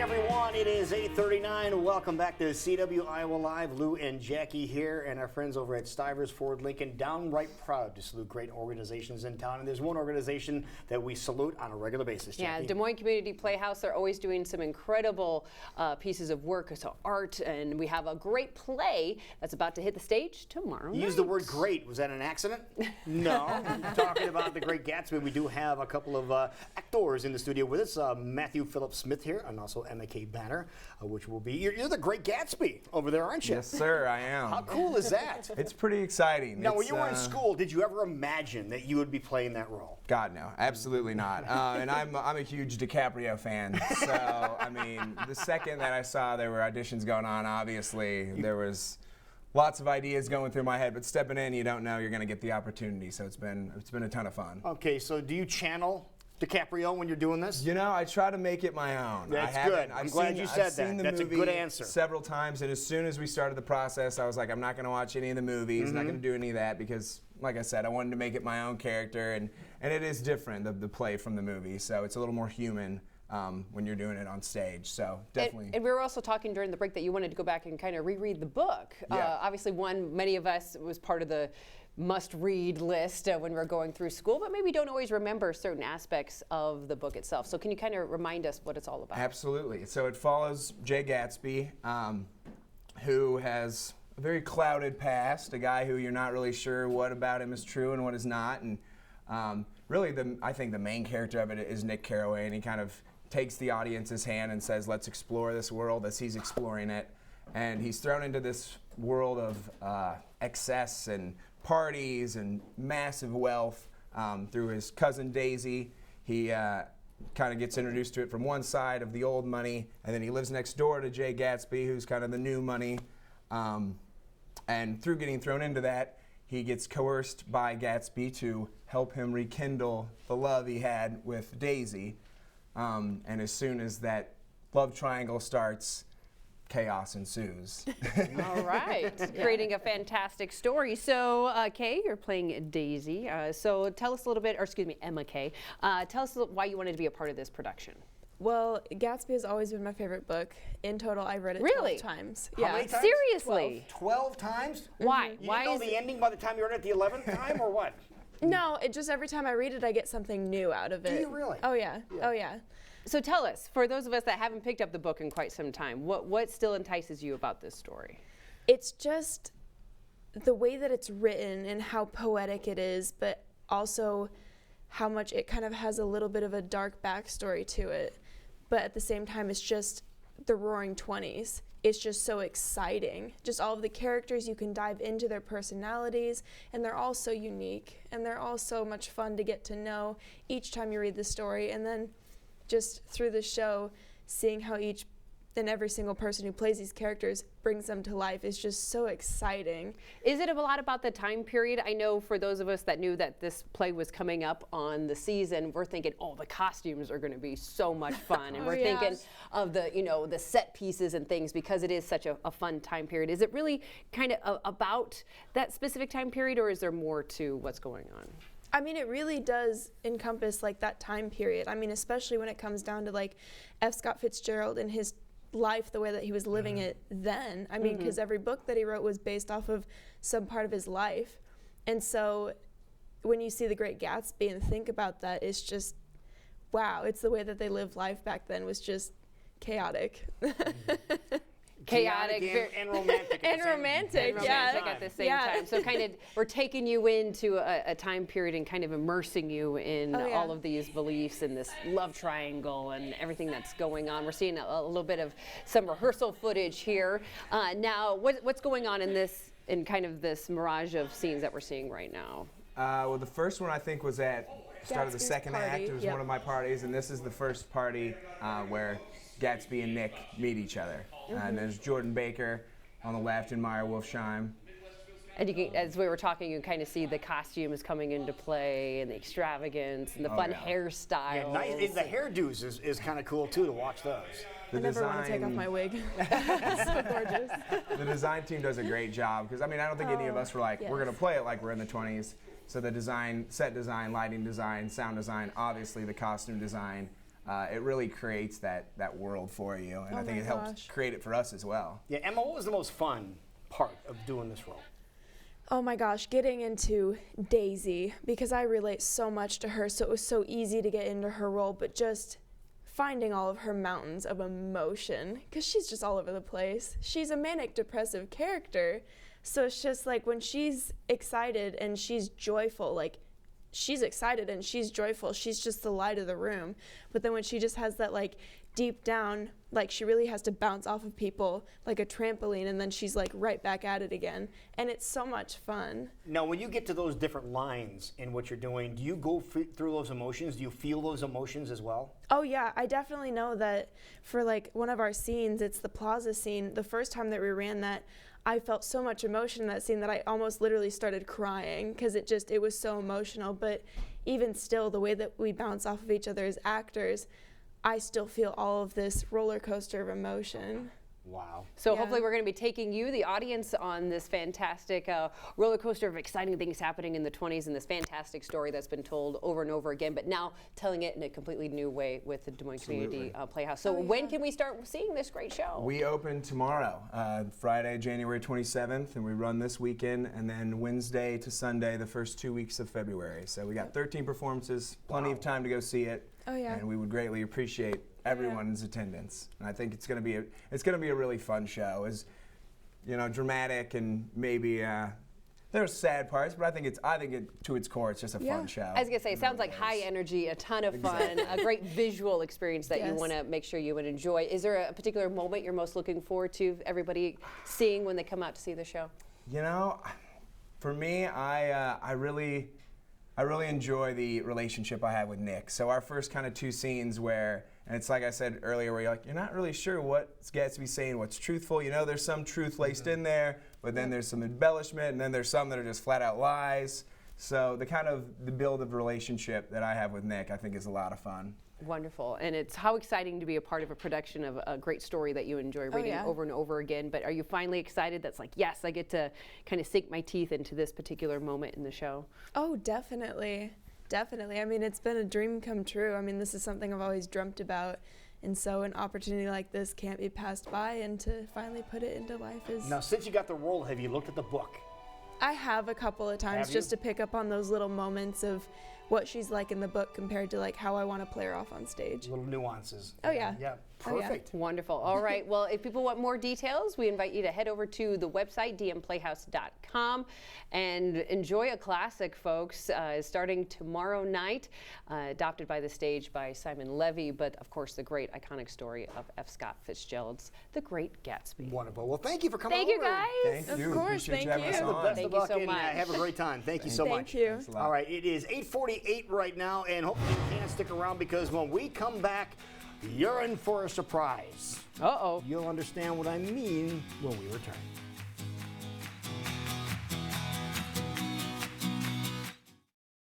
everyone. It is 8:39. Welcome back to CW Iowa Live. Lou and Jackie here, and our friends over at Stivers Ford Lincoln, downright proud to salute great organizations in town. And there's one organization that we salute on a regular basis, Jackie. Yeah, Des Moines Community Playhouse. They're always doing some incredible pieces of work, so art, and we have a great play that's about to hit the stage tomorrow You used the word great. Was that an accident? No. Talking about The Great Gatsby, we do have a couple of actors in the studio with us. Matthew Philip Smith here, and also Emma K. Banner, which will be, you're the Great Gatsby over there, aren't you? Yes, sir, I am. How cool is that? It's pretty exciting. Now, when you were in school, did you ever imagine that you would be playing that role? God, no, absolutely not. And I'm a huge DiCaprio fan, so, I mean, the second that I saw there were auditions going on, obviously, there was lots of ideas going through my head, but stepping in, you don't know you're going to get the opportunity, so it's been a ton of fun. Okay, so do you channel DiCaprio when you're doing this? You know, I try to make it my own. That's good. I'm glad you said that. That's a good answer. Several times, and as soon as we started the process, I was like, I'm not going to watch any of the movies, not going to do any of that, because, like I said, I wanted to make it my own character, and it is different, the play from the movie, so it's a little more human when you're doing it on stage, so definitely. And we were also talking during the break that you wanted to go back and kind of reread the book. Yeah. Obviously, many of us was part of the must-read list when we're going through school, but maybe don't always remember certain aspects of the book itself. So can you kind of remind us what it's all about? Absolutely. So it follows Jay Gatsby, who has a very clouded past, a guy who you're not really sure what about him is true and what is not. And really, I think the main character of it is Nick Carraway, and he kind of takes the audience's hand and says, let's explore this world as he's exploring it. And he's thrown into this world of excess and parties and massive wealth through his cousin Daisy. He kind of gets introduced to it from one side of the old money, and then he lives next door to Jay Gatsby, who's kind of the new money. And through getting thrown into that, he gets coerced by Gatsby to help him rekindle the love he had with Daisy. And as soon as that love triangle starts, chaos ensues. All right, creating a fantastic story. So, Kay, you're playing Daisy. So tell us a little bit, or excuse me, Emma Kay. Tell us why you wanted to be a part of this production. Well, Gatsby has always been my favorite book. In total, I've read it Really? 12 times. How many times? Seriously? 12 times? Why? You Why didn't know is the ending by the time you read it the 11th time, or what? No, it just every time I read it, I get something new out of it. Do you really? Oh, yeah. Oh, yeah. So tell us, for those of us that haven't picked up the book in quite some time, what still entices you about this story? It's just the way that it's written and how poetic it is, but also how much it kind of has a little bit of a dark backstory to it. But at the same time, it's just the roaring 20s. It's just so exciting. Just all of the characters, you can dive into their personalities, and they're all so unique, and they're all so much fun to get to know each time you read the story. And then just through the show, seeing how each and every single person who plays these characters brings them to life is just so exciting. Is it a lot about the time period? I know for those of us that knew that this play was coming up on the season, we're thinking, oh, the costumes are going to be so much fun. And we're thinking of the, the set pieces and things because it is such a fun time period. Is it really kind of about that specific time period, or is there more to what's going on? I mean, it really does encompass like that time period. I mean, especially when it comes down to like F. Scott Fitzgerald and his life, the way that he was living it then. I mean, because every book that he wrote was based off of some part of his life. And so when you see The Great Gatsby and think about that, it's just, wow, it's the way that they lived life back then was just chaotic. Chaotic and romantic. And romantic, at the same time. So kind of we're taking you into a time period and kind of immersing you in all of these beliefs and this love triangle and everything that's going on. We're seeing a little bit of some rehearsal footage here. Now, what's going on in kind of this mirage of scenes that we're seeing right now? Well, the first one I think was at start of the second act. It was one of my parties, and this is the first party where Gatsby and Nick meet each other. And there's Jordan Baker on the left and Meyer Wolfsheim. And you can, as we were talking, you can kind of see the costumes coming into play and the extravagance and the fun hairstyles. Yeah, nice. The hairdos is kind of cool too to watch those. I never want to take off my wig. It's so gorgeous. The design team does a great job because I mean I don't think any of us were like we're gonna play it like we're in the 20s. So the design, set design, lighting design, sound design, obviously the costume design. it really creates that world for you, and Oh I think my it helps gosh. create it for us as well. Yeah, Emma, what was the most fun part of doing this role? Oh my gosh, getting into Daisy, because I relate so much to her, so it was so easy to get into her role, but just finding all of her mountains of emotion, because she's just all over the place. She's a manic depressive character, so it's just like when she's excited and she's joyful, like she's excited and she's joyful, she's just the light of the room. But then when she just has that like deep down, like she really has to bounce off of people like a trampoline, and then she's like right back at it again, and it's so much fun. Now, when you get to those different lines in what you're doing, do you go through those emotions? Do you feel those emotions as well? Oh yeah, I definitely know that for like one of our scenes, it's the plaza scene. The first time that we ran that, I felt so much emotion in that scene that I almost literally started crying because it was so emotional. But even still, the way that we bounce off of each other as actors, I still feel all of this roller coaster of emotion. Wow. So Yeah. hopefully we're going to be taking you, the audience, on this fantastic roller coaster of exciting things happening in the 20s and this fantastic story that's been told over and over again, but now telling it in a completely new way with the Des Moines Community Playhouse. So when can we start seeing this great show? We open tomorrow, Friday, January 27th, and we run this weekend, and then Wednesday to Sunday, the first 2 weeks of February. So we got 13 performances, plenty of time to go see it. Oh, yeah. And we would greatly appreciate everyone's attendance. And I think it's going to be a really fun show. It's, you know, dramatic and maybe there's sad parts, but I think it to its core it's just a fun show. I was going to say, it sounds like high energy, a ton of fun, a great visual experience that you Yes. want to make sure you would enjoy. Is there a particular moment you're most looking forward to everybody seeing when they come out to see the show? You know, for me, I really enjoy the relationship I have with Nick. So our first kind of two scenes where, and it's like I said earlier, where you're not really sure what's Gatsby saying, what's truthful. You know, there's some truth laced in there, but then there's some embellishment, and then there's some that are just flat out lies. So the build of relationship that I have with Nick, I think is a lot of fun. Wonderful. And it's how exciting to be a part of a production of a great story that you enjoy reading yeah. over and over again. But are you finally excited that's like, yes, I get to kind of sink my teeth into this particular moment in the show? Oh, definitely. Definitely. I mean, it's been a dream come true. I mean, this is something I've always dreamt about. And so an opportunity like this can't be passed by, and to finally put it into life is... Now, since you got the role, have you looked at the book? I have a couple of times Have you? just to pick up on those little moments of what she's like in the book compared to like how I want to play her off on stage. Little nuances. Oh, yeah. Yeah, Oh, yeah. perfect. Wonderful. All right. Well, if people want more details, we invite you to head over to the website, dmplayhouse.com, and enjoy a classic, folks. Starting tomorrow night, adopted by the stage by Simon Levy, but of course the great iconic story of F. Scott Fitzgerald's The Great Gatsby. Wonderful. Well, thank you for coming Thank you, over. guys. Thank you. Of course, Appreciate thank you having us you. on. Best Thank of you luck so and much. have a great time. Thank you so Thank much. you. Thanks a lot. All right, it is 8:48 right now, and hopefully you can stick around because when we come back, you're in for a surprise. Uh-oh. You'll understand what I mean when we return.